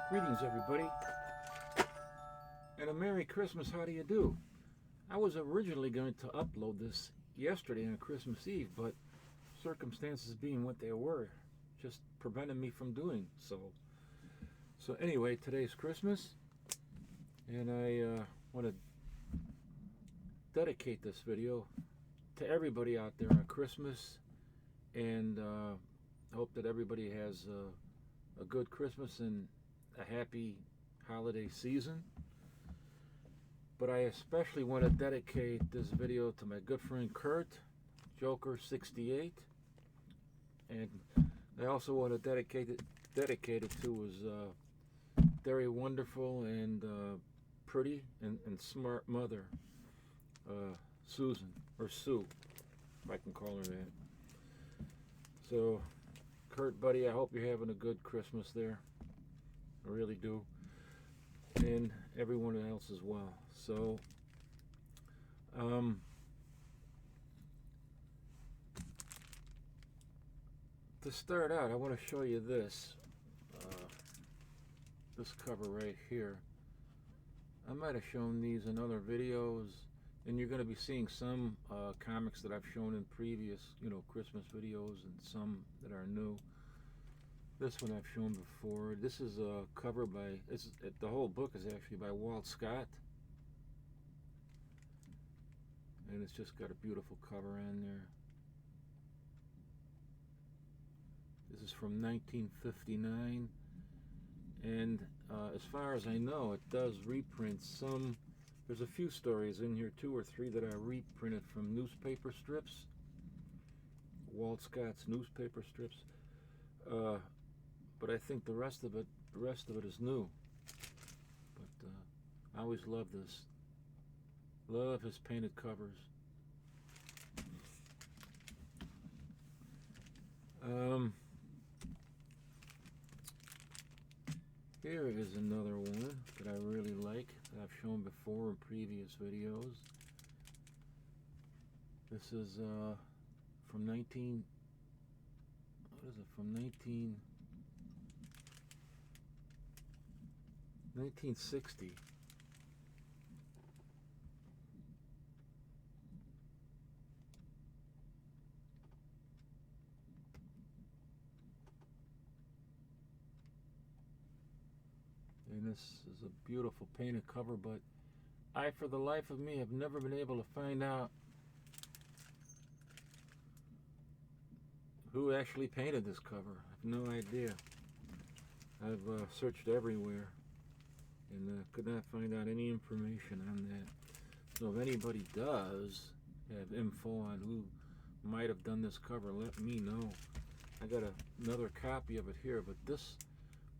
Greetings, everybody, and a Merry Christmas. How do you do? I was originally going to upload this yesterday on Christmas Eve, but circumstances being what they were just prevented me from doing so. So anyway, today's Christmas, and I want to dedicate this video to everybody out there on Christmas, and hope that everybody has a good Christmas and a happy holiday season. But I especially want to dedicate this video to my good friend Kurt, Joker68, and I also want to dedicate it to his very wonderful and pretty and smart mother, Susan, or Sue, if I can call her that. So, Kurt, buddy, I hope you're having a good Christmas there. I really do. And everyone else as well. So, to start out, I want to show you this cover right here. I might have shown these in other videos, and you're going to be seeing some comics that I've shown in previous, Christmas videos, and some that are new. This one I've shown before. This is a cover by, the whole book is actually by Walt Scott. And it's just got a beautiful cover on there. This is from 1959. And as far as I know, it does reprint some. There's a few stories in here, 2 or 3 that are reprinted from newspaper strips. Walt Scott's newspaper strips. But I think the rest of it is new. But I always love this. Love his painted covers. Here is another one that I really like, that I've shown before in previous videos. This is from 1960. And this is a beautiful painted cover, but I, for the life of me, have never been able to find out who actually painted this cover. I have no idea. I've searched everywhere and could not find out any information on that. So if anybody does have info on who might have done this cover, let me know. I got another copy of it here, but this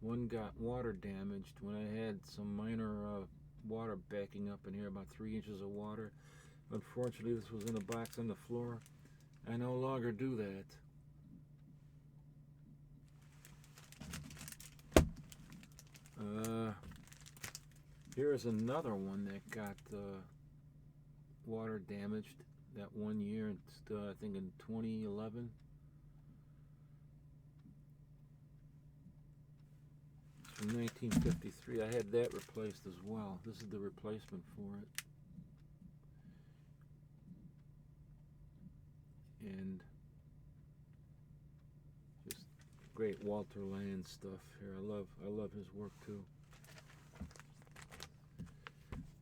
one got water damaged when I had some minor water backing up in here, about 3 inches of water. Unfortunately, this was in a box on the floor. I no longer do that. Here's another one that got water damaged that one year. It's I think in 2011. It's from 1953. I had that replaced as well. This is the replacement for it. And just great Walter Land stuff here. I love his work too.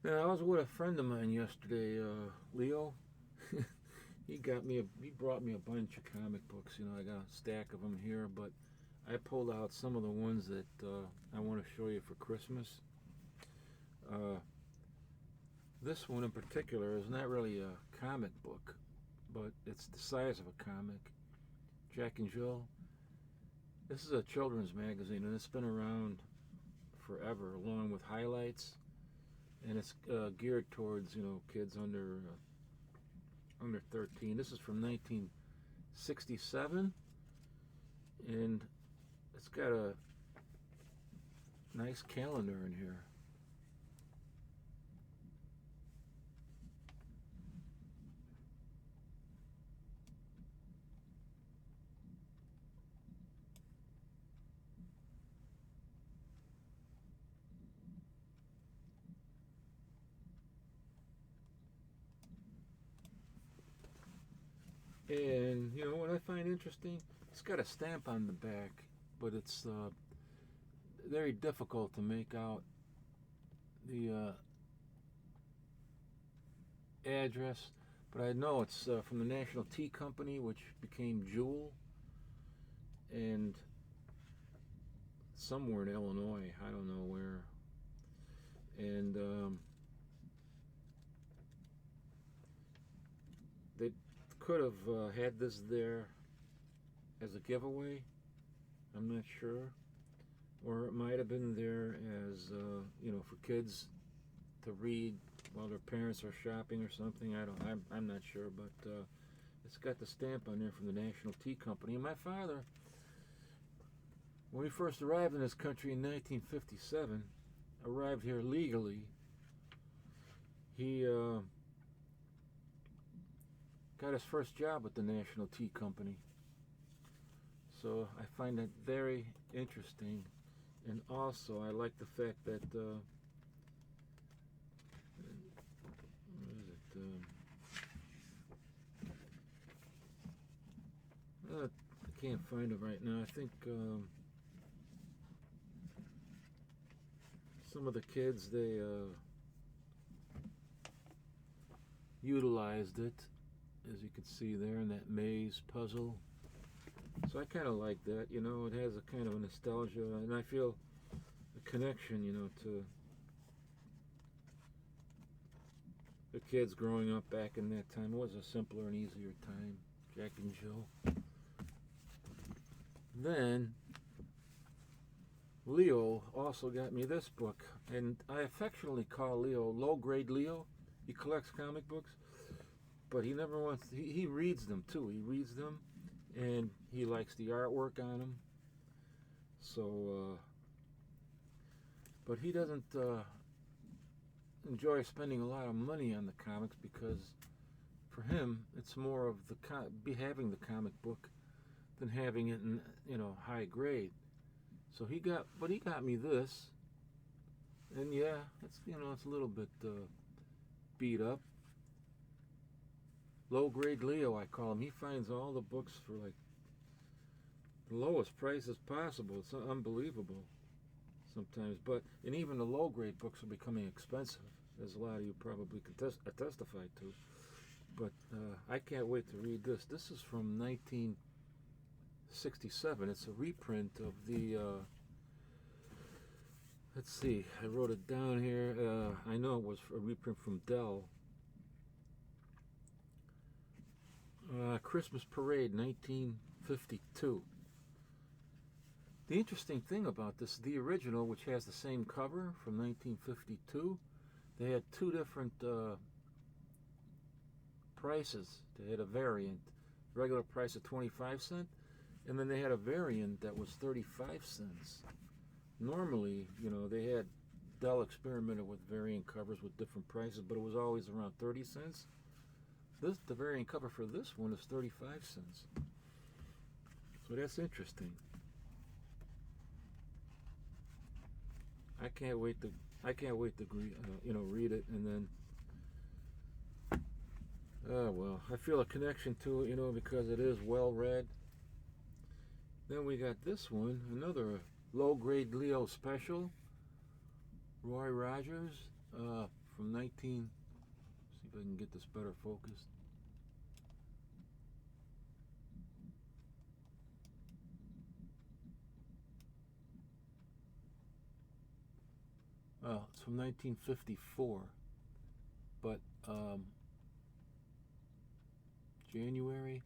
Now, I was with a friend of mine yesterday, Leo. He brought me a bunch of comic books. I got a stack of them here, but I pulled out some of the ones that I want to show you for Christmas. This one in particular is not really a comic book, but it's the size of a comic. Jack and Jill. This is a children's magazine, and it's been around forever, along with highlights. And it's geared towards, kids under 13. This is from 1967, and it's got a nice calendar in here. And you know what I find interesting? It's got a stamp on the back, but it's very difficult to make out the address. But I know it's from the National Tea Company, which became Jewel, and somewhere in Illinois, I don't know where. And they could have had this there as a giveaway. I'm not sure. Or it might have been there as, you know, for kids to read while their parents are shopping or something. I'm not sure, but it's got the stamp on there from the National Tea Company. And my father, when we first arrived in this country in 1957, arrived here legally. He got his first job with the National Tea Company. So I find that very interesting. And also, I like the fact that, what is it? I can't find it right now. I think some of the kids, they utilized it, as you can see there in that maze puzzle. So I kind of like that, you know. It has a kind of a nostalgia, and I feel a connection, you know, to the kids growing up back in that time. It was a simpler and easier time. Jack and Jill. Then Leo also got me this book, and I affectionately call Leo low-grade Leo. He collects comic books, but he never wants. He reads them too. He reads them, and he likes the artwork on them. So, but he doesn't enjoy spending a lot of money on the comics, because for him it's more of having the comic book than having it in, you know, high grade. So he got me this, and yeah, it's, you know, it's a little bit beat up. Low grade Leo, I call him. He finds all the books for like the lowest prices possible. It's unbelievable sometimes. And even the low grade books are becoming expensive, as a lot of you probably can testify to. But I can't wait to read this. This is from 1967. It's a reprint of the, let's see, I wrote it down here. I know it was a reprint from Dell. Christmas Parade, 1952. The interesting thing about this, the original, which has the same cover from 1952, they had two different prices. They had a variant, regular price of 25 cents, and then they had a variant that was 35 cents. Normally, you know, they had, Dell experimented with variant covers with different prices, but it was always around 30 cents. The variant cover for this one is 35 cents. So that's interesting. I can't wait to you know, read it, and then well, I feel a connection to it, you know, because it is well read. Then we got this one, another low grade Leo special, Roy Rogers, from 19. See if I can get this better focused. Oh, it's from 1954, but January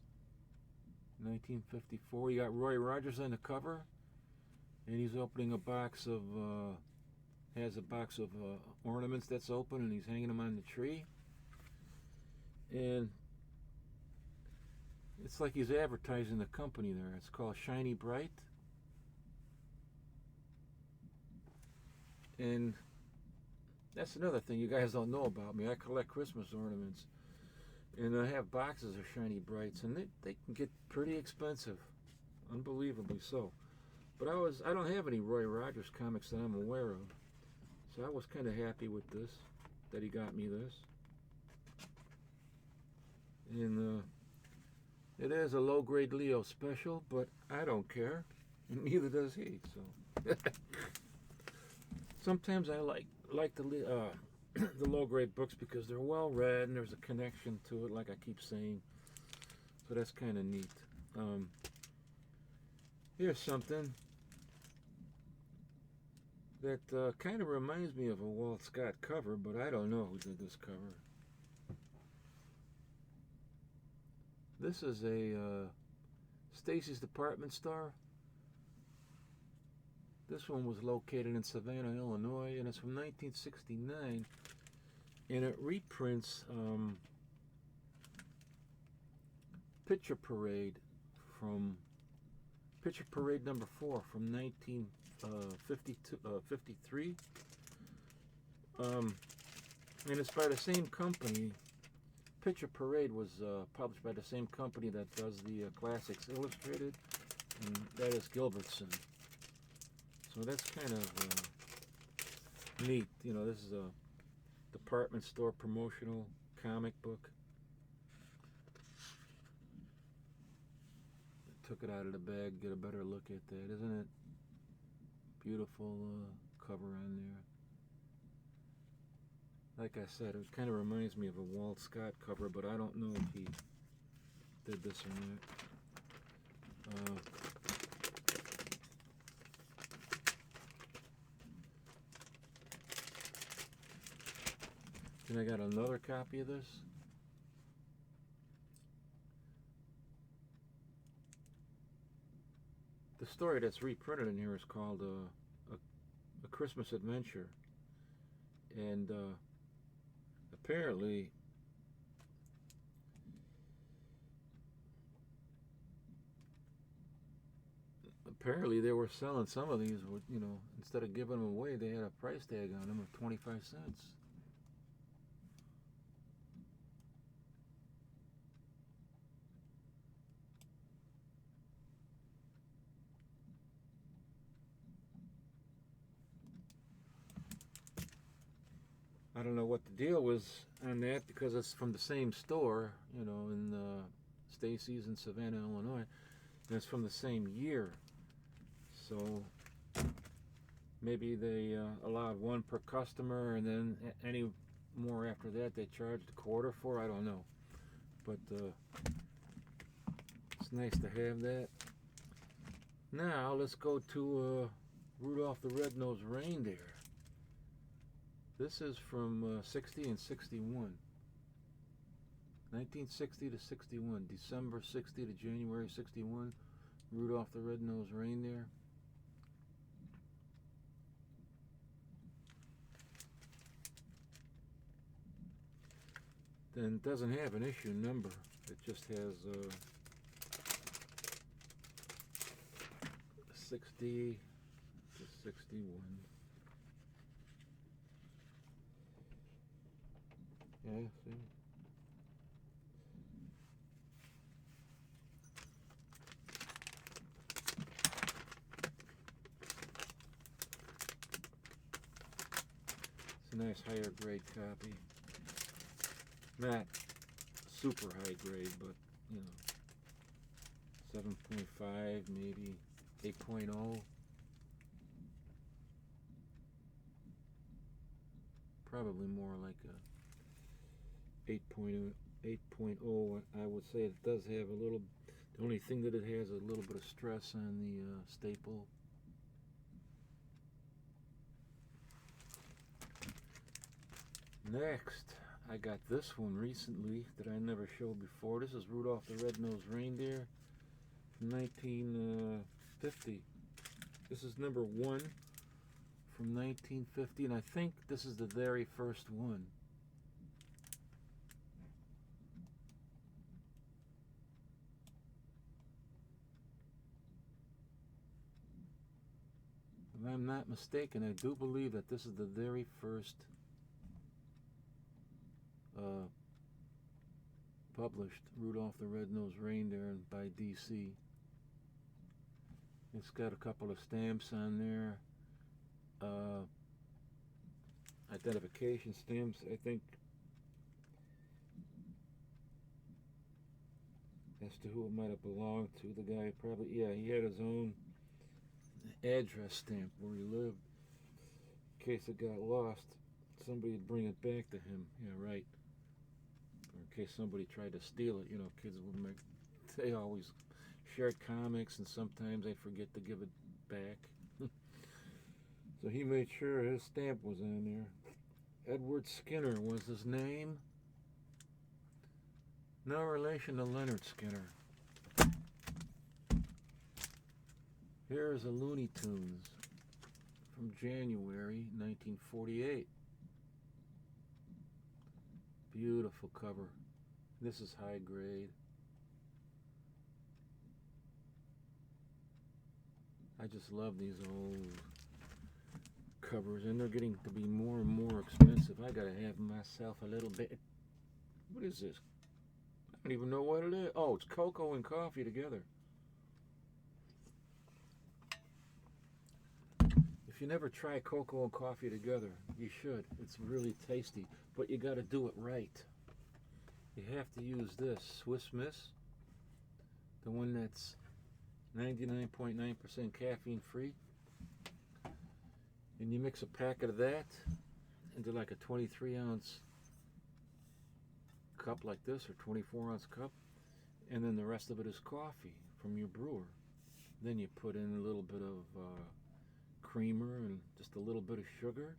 1954. You got Roy Rogers on the cover, and he's opening a box of, has a box of ornaments that's open, and he's hanging them on the tree. And it's like he's advertising the company there. It's called Shiny Bright. And that's another thing you guys don't know about me. I collect Christmas ornaments, and I have boxes of Shiny Brights, and they can get pretty expensive, unbelievably so. But I don't have any Roy Rogers comics that I'm aware of, so I was kind of happy with this, that he got me this. And It is a low-grade Leo special, but I don't care. Neither does he. So sometimes I like the the low-grade books because they're well read and there's a connection to it, like I keep saying. So that's kind of neat. Here's something that kind of reminds me of a Walt Scott cover, but I don't know who did this cover. This is a Stacy's Department Store. This one was located in Savannah, Illinois, and it's from 1969, and it reprints Picture Parade number 4 from 1953, and it's by the same company. Picture Parade was published by the same company that does the Classics Illustrated, and that is Gilbertson. So that's kind of neat. You know, this is a department store promotional comic book. Took it out of the bag, get a better look at that. Isn't it beautiful cover on there? Like I said, it kind of reminds me of a Walt Scott cover, but I don't know if he did this or not. Then I got another copy of this. The story that's reprinted in here is called a Christmas Adventure, and apparently they were selling some of these with, you know, instead of giving them away, they had a price tag on them of 25 cents. I don't know what the deal was on that because it's from the same store, you know, in Stacy's in Savannah, Illinois, and it's from the same year. So maybe they allowed one per customer, and then any more after that they charged a quarter for. I don't know, but it's nice to have that. Now let's go to Rudolph the Red-Nosed Reindeer. This is from 60 and 61. 1960 to 61. December 60 to January 61. Rudolph the Red-Nosed Reindeer. Then it doesn't have an issue number. It just has 60 to 61. Yeah, see? It's a nice higher grade copy. Not super high grade, but, you know, 7.5, maybe 8.0. Probably more like a 8.0. I would say it does have a little, the only thing that it has is a little bit of stress on the staple. Next, I got this one recently that I never showed before. This is Rudolph the Red-Nosed Reindeer from 1950. This is number 1 from 1950, and I think this is the very first one. If I'm not mistaken, I do believe that this is the very first published Rudolph the Red-Nosed Reindeer by DC. It's got a couple of stamps on there, identification stamps. I think as to who it might have belonged to. The guy probably, yeah, he had his own address stamp where he lived. In case it got lost, somebody'd bring it back to him. Yeah, right. Or in case somebody tried to steal it, kids would make. They always shared comics, and sometimes they forget to give it back. So he made sure his stamp was on there. Edward Skinner was his name. No relation to Leonard Skinner. Here's a Looney Tunes from January 1948. Beautiful cover. This is high grade. I just love these old covers, and they're getting to be more and more expensive. I gotta have myself a little bit. What is this? I don't even know what it is. Oh, it's cocoa and coffee together. If you never try cocoa and coffee together, you should. It's really tasty, but you gotta do it right. You have to use this Swiss Miss, the one that's 99.9% caffeine free, and you mix a packet of that into like a 23-ounce cup like this, or 24-ounce cup, and then the rest of it is coffee from your brewer. Then you put in a little bit of creamer and just a little bit of sugar,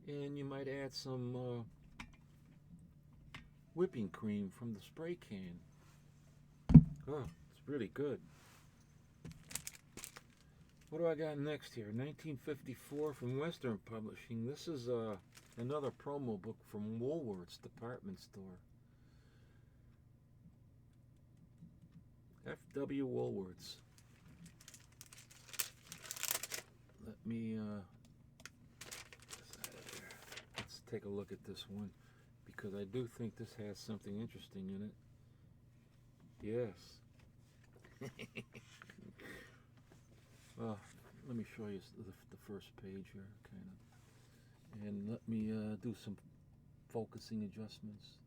and you might add some whipping cream from the spray can. Oh, it's really good. What do I got next here? 1954 from Western Publishing. This is another promo book from Woolworth's department store. F.W. Woolworth's. Let me let's take a look at this one, because I do think this has something interesting in it. Yes. Well, let me show you the first page here, kind of. And let me do some focusing adjustments.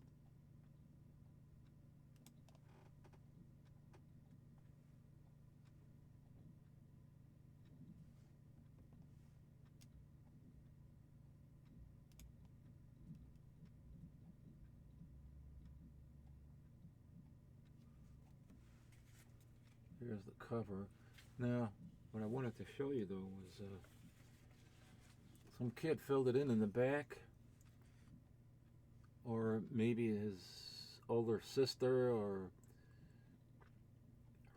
Here's the cover. Now, what I wanted to show you, though, was some kid filled it in the back, or maybe his older sister or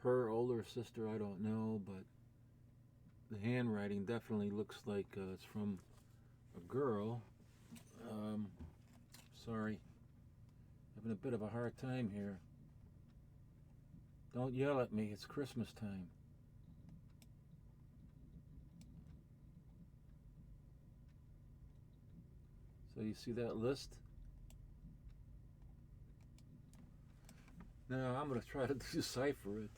her older sister, I don't know, but the handwriting definitely looks like it's from a girl. Sorry, having a bit of a hard time here. Don't yell at me, it's Christmas time. So you see that list? Now I'm going to try to decipher it.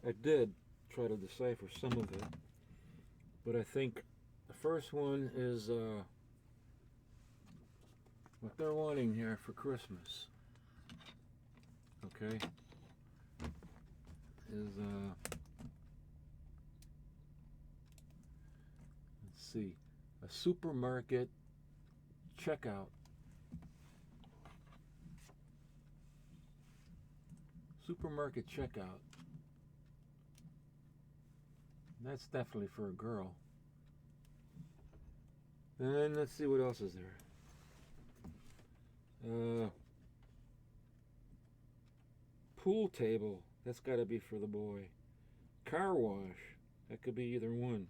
I did try to decipher some of it, but I think the first one is what they're wanting here for Christmas. Okay? Is let's see, a supermarket checkout. Supermarket checkout. That's definitely for a girl. Then let's see what else is there. Pool table. That's got to be for the boy. Car wash. That could be either one.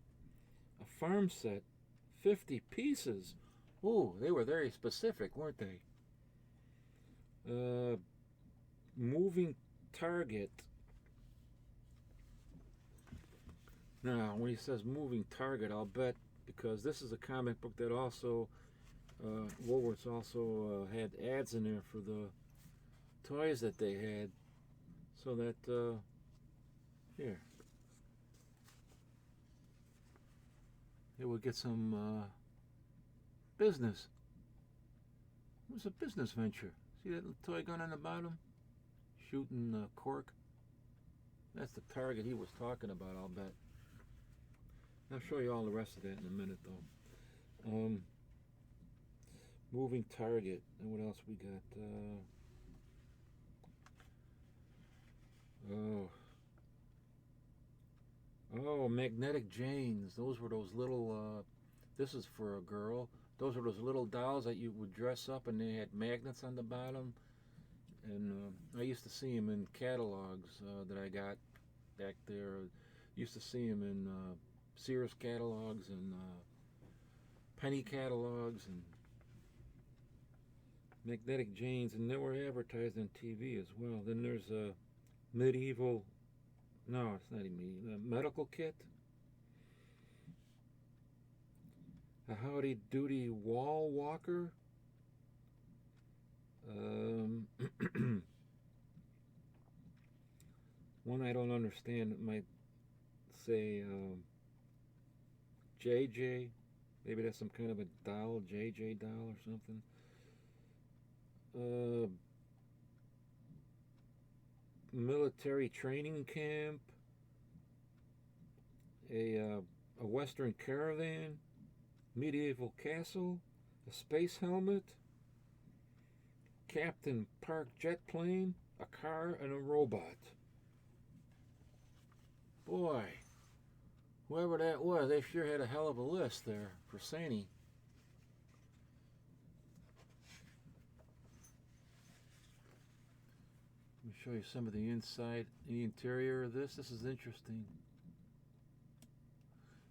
A farm set. 50 pieces. Ooh, they were very specific, weren't they? Moving target. Now, when he says moving target, I'll bet, because this is a comic book that also, Woolworths also had ads in there for the toys that they had, so that, here, it would get some business. It was a business venture. See that little toy gun on the bottom? shooting cork. That's the target he was talking about, I'll bet. I'll show you all the rest of that in a minute, though. Moving target. And what else we got? Oh, magnetic Janes. Those were those little, this is for a girl. Those were those little dolls that you would dress up and they had magnets on the bottom. And I used to see them in catalogs that I got back there. Used to see them in Sears catalogs and penny catalogs and magnetic Janes, and they were advertised on TV as well. Then there's a medieval, no, it's not a medical kit. A Howdy Doody wall walker. One I don't understand. It might say JJ. Maybe that's some kind of a doll, JJ doll or something. Military training camp. A Western caravan. Medieval castle. A space helmet. Captain Park jet plane. A car and a robot. Boy, whoever that was, they sure had a hell of a list there for Sani. Let me show you some of the inside, the interior of this. This is interesting.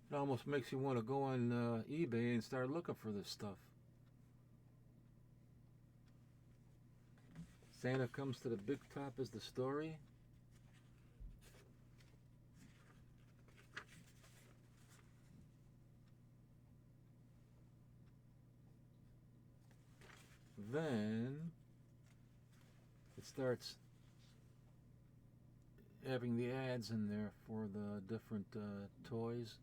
It almost makes you want to go on eBay and start looking for this stuff. Santa comes to the big top is the story. Then it starts having the ads in there for the different toys.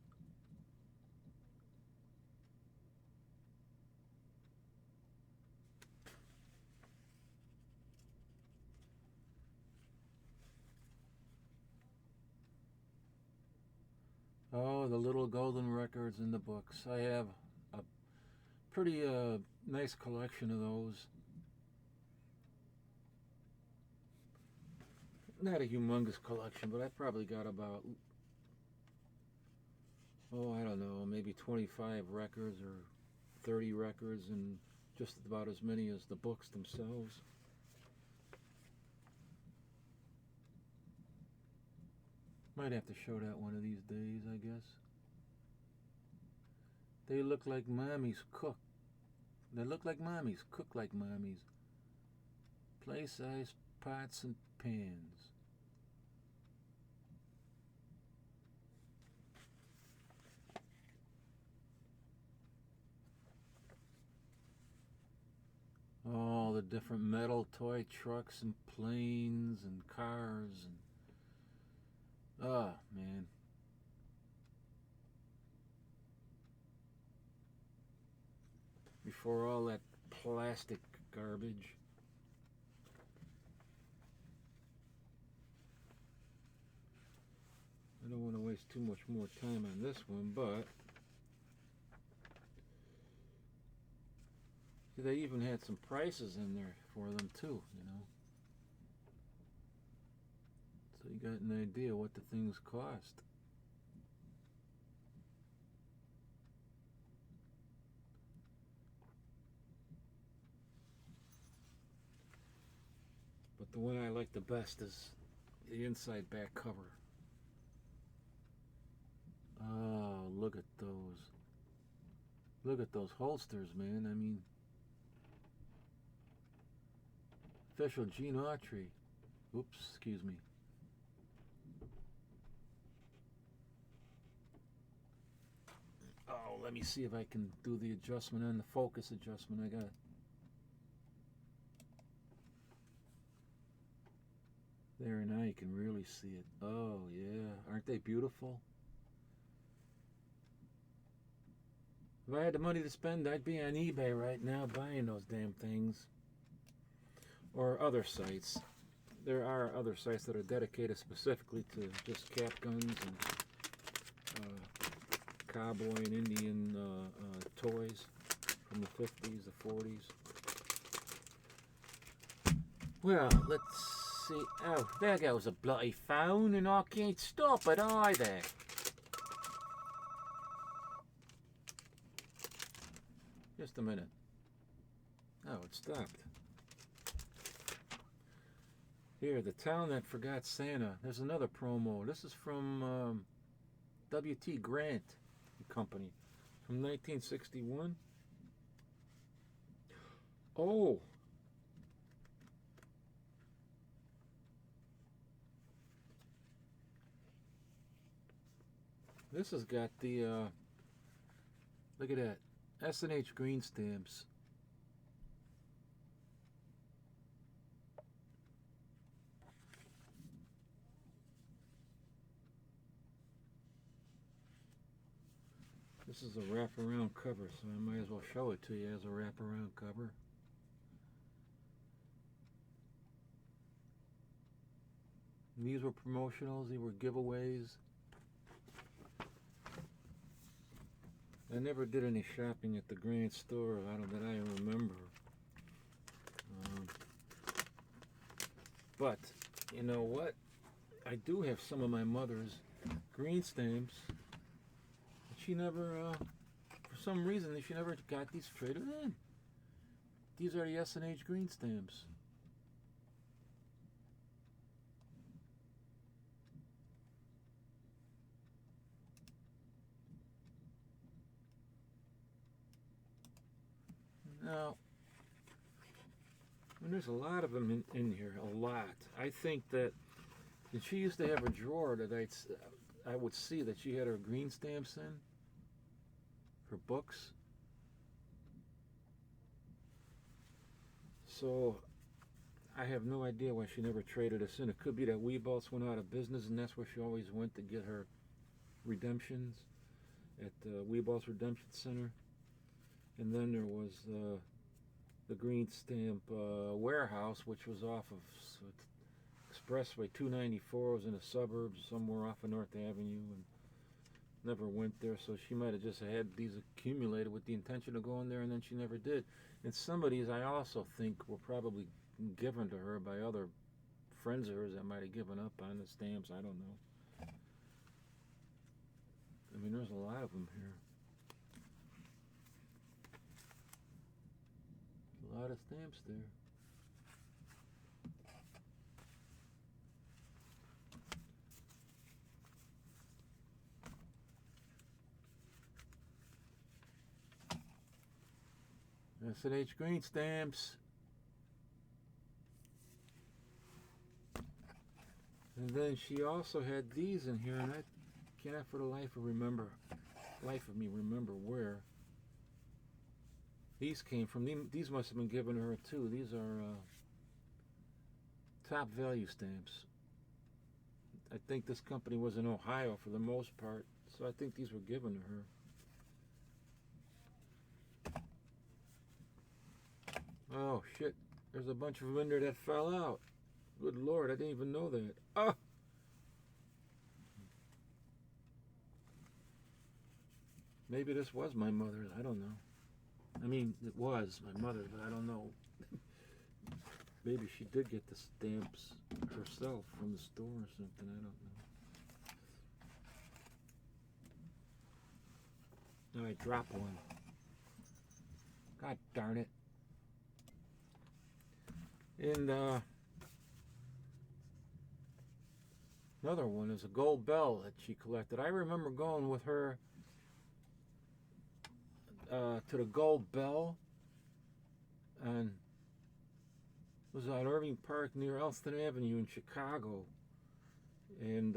Oh, the little golden records in the books. I have a pretty nice collection of those. Not a humongous collection, but I probably got about, oh, I don't know, maybe 25 records or 30 records, and just about as many as the books themselves. Might have to show that one of these days, I guess. They look like mommies cook. They look like mommies, cook like mommies. Play-size pots and pans. All the different metal toy trucks and planes and cars and oh, man. Before all that plastic garbage. I don't want to waste too much more time on this one, but they even had some prices in there for them too, you know. So you got an idea what the things cost. But the one I like the best is the inside back cover. Oh, look at those. Look at those holsters, man. I mean, official Gene Autry. Oops, excuse me. Oh, let me see if I can do the adjustment on the focus adjustment I got. There, now you can really see it. Oh, yeah. Aren't they beautiful? If I had the money to spend, I'd be on eBay right now buying those damn things. Or other sites. there are other sites that are dedicated specifically to just cap guns and cowboy and Indian toys from the 50s, the 40s. Well, let's see. Oh, there goes a bloody phone, and I can't stop it either. Just a minute. Oh, it stopped. Here, The Town That Forgot Santa. There's another promo. This is from W.T. Grant Company from 1961. Oh. This has got the, look at that, S&H green stamps. This is a wraparound cover, so I might as well show it to you as a wraparound cover. And these were promotionals, these were giveaways. I never did any shopping at the Grant store that I remember. But, you know what? I do have some of my mother's green stamps. She never, for some reason, she never got these traded in. These are the S&H green stamps. Now, and there's a lot of them in here, a lot. I think that she used to have a drawer that I would see that she had her green stamps in, her books. So I have no idea why she never traded us in. It could be that Weeballs went out of business, and that's where she always went to get her redemptions at the Weeballs Redemption Center. And then there was the Green Stamp warehouse, which was off of Expressway 294. It was in the suburbs, somewhere off of North Avenue, and never went there. So she might have just had these accumulated with the intention of going there, and then she never did. And some of these I also think were probably given to her by other friends of hers that might have given up on the stamps. I don't know. I mean, there's a lot of them here. A lot of stamps there. S&H green stamps. And then she also had these in here, and I can't for the life of me remember where these came from. These must have been given to her too. These are top value stamps. I think this company was in Ohio for the most part, so I think these were given to her. Oh shit, there's a bunch of them in there that fell out. Good Lord, I didn't even know that. Oh! Maybe this was my mother's, I don't know. I mean, it was my mother's, but I don't know. Maybe she did get the stamps herself from the store or something, I don't know. Now I dropped one. God darn it. And another one is a gold bell that she collected. I remember going with her to the Gold Bell, and it was on Irving Park near Elston Avenue in Chicago. And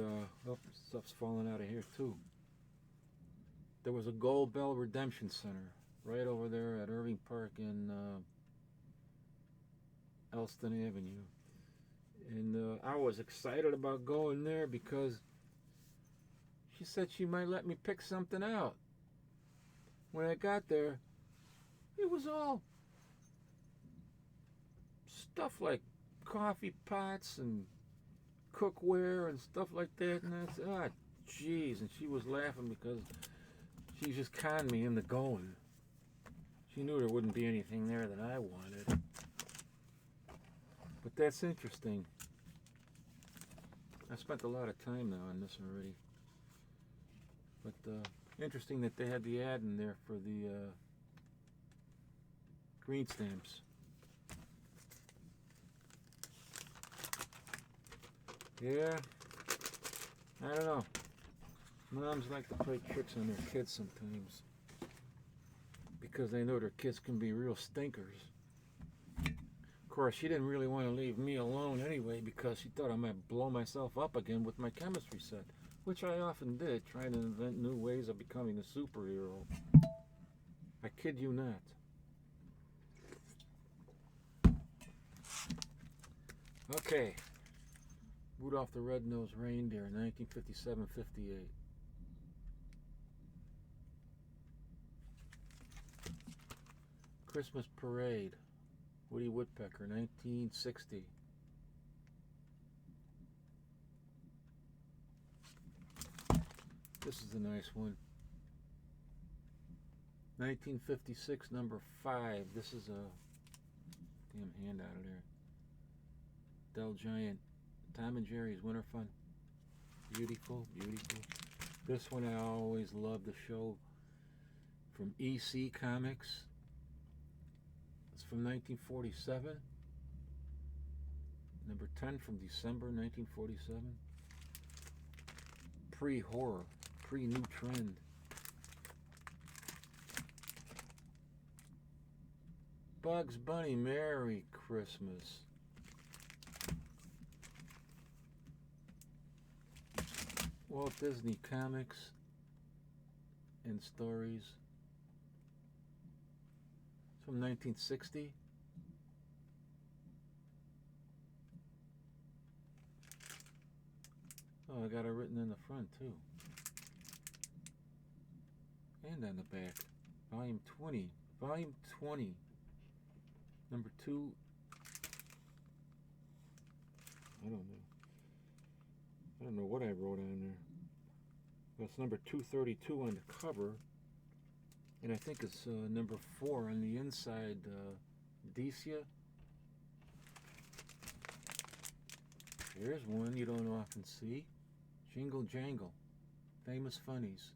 oh, stuff's falling out of here too. There was a Gold Bell Redemption Center right over there at Irving Park in Elston Avenue. And I was excited about going there because she said she might let me pick something out. When I got there, it was all stuff like coffee pots and cookware and stuff like that. And I said, ah, jeez. And she was laughing because she just conned me into going. She knew there wouldn't be anything there that I wanted. But that's interesting. I spent a lot of time now on this already. But interesting that they had the ad in there for the green stamps. Yeah, I don't know. Moms like to play tricks on their kids sometimes because they know their kids can be real stinkers. Of course, she didn't really want to leave me alone anyway because she thought I might blow myself up again with my chemistry set, which I often did, trying to invent new ways of becoming a superhero. I kid you not. Okay. Rudolph the Red-Nosed Reindeer, 1957-58. Christmas Parade, Woody Woodpecker, 1960. This is a nice one. 1956, number 5. This is a damn hand out of there. Del Giant, Tom and Jerry's Winter Fun. Beautiful, beautiful. This one I always loved the show from EC Comics. It's from 1947. Number 10 from December 1947. Pre-horror, pre-new trend. Bugs Bunny, Merry Christmas. Walt Disney Comics and Stories. It's from 1960. Oh, I got it written in the front too. And on the back. Volume 20. Volume 20. Number 2. I don't know what I wrote on there. That's number 232 on the cover. And I think it's number 4 on the inside. Decia. Here's one you don't often see. Jingle Jangle. Famous Funnies.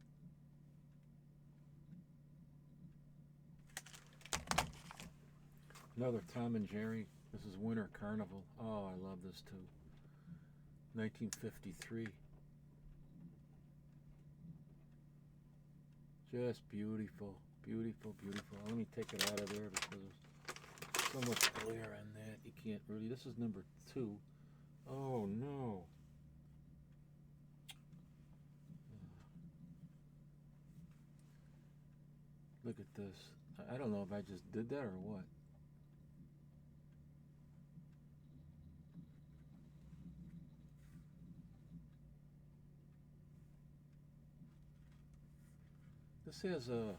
Another Tom and Jerry. This is Winter Carnival. Oh, I love this too. 1953. Just beautiful, beautiful, beautiful. Let me take it out of there because there's so much glare on that. You can't really. This is number 2. Oh no. Look at this. I don't know if I just did that or what. This has a.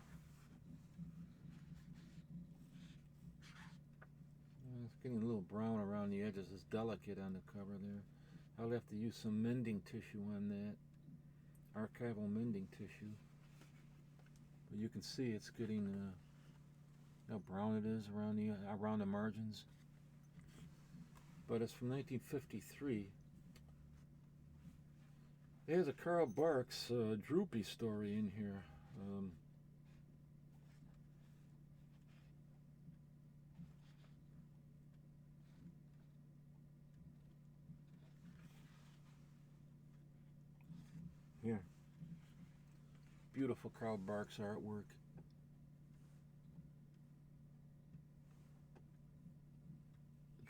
It's getting a little brown around the edges. It's delicate on the cover there. I'll have to use some mending tissue on that. Archival mending tissue. But you can see it's getting how brown it is around the margins. But it's from 1953. There's a Carl Barks Droopy story in here. Here. Beautiful Carl Barks artwork.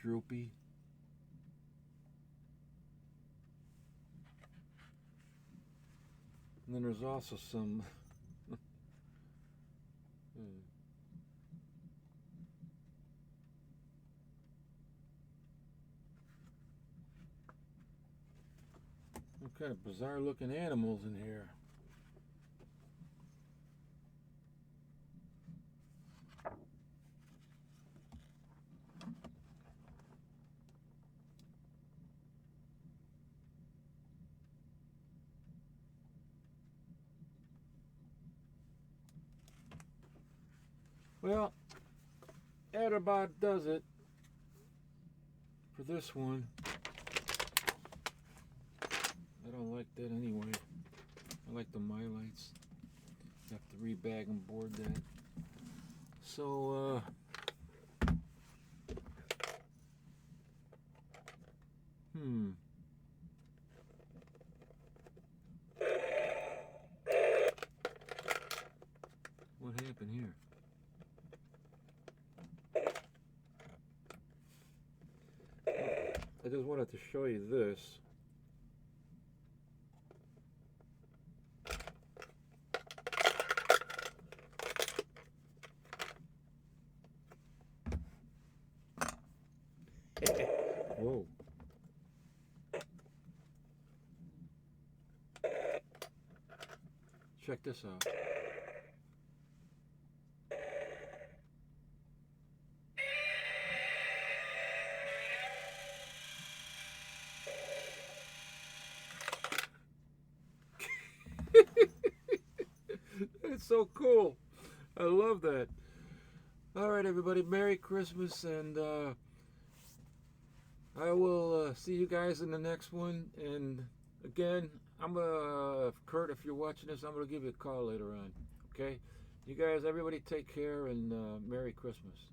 Droopy. And then there's also some some kind of bizarre looking animals in here. Well, that about does it for this one. I don't like that anyway. I like the mylights. Have to rebag and board that. So, what happened here? I just wanted to show you this. Whoa. Check this out. It's so cool. I love that. All right, everybody. Merry Christmas, and I will see you guys in the next one. And again, I'm Kurt, if you're watching this, I'm gonna give you a call later on. Okay? You guys, everybody, take care and Merry Christmas.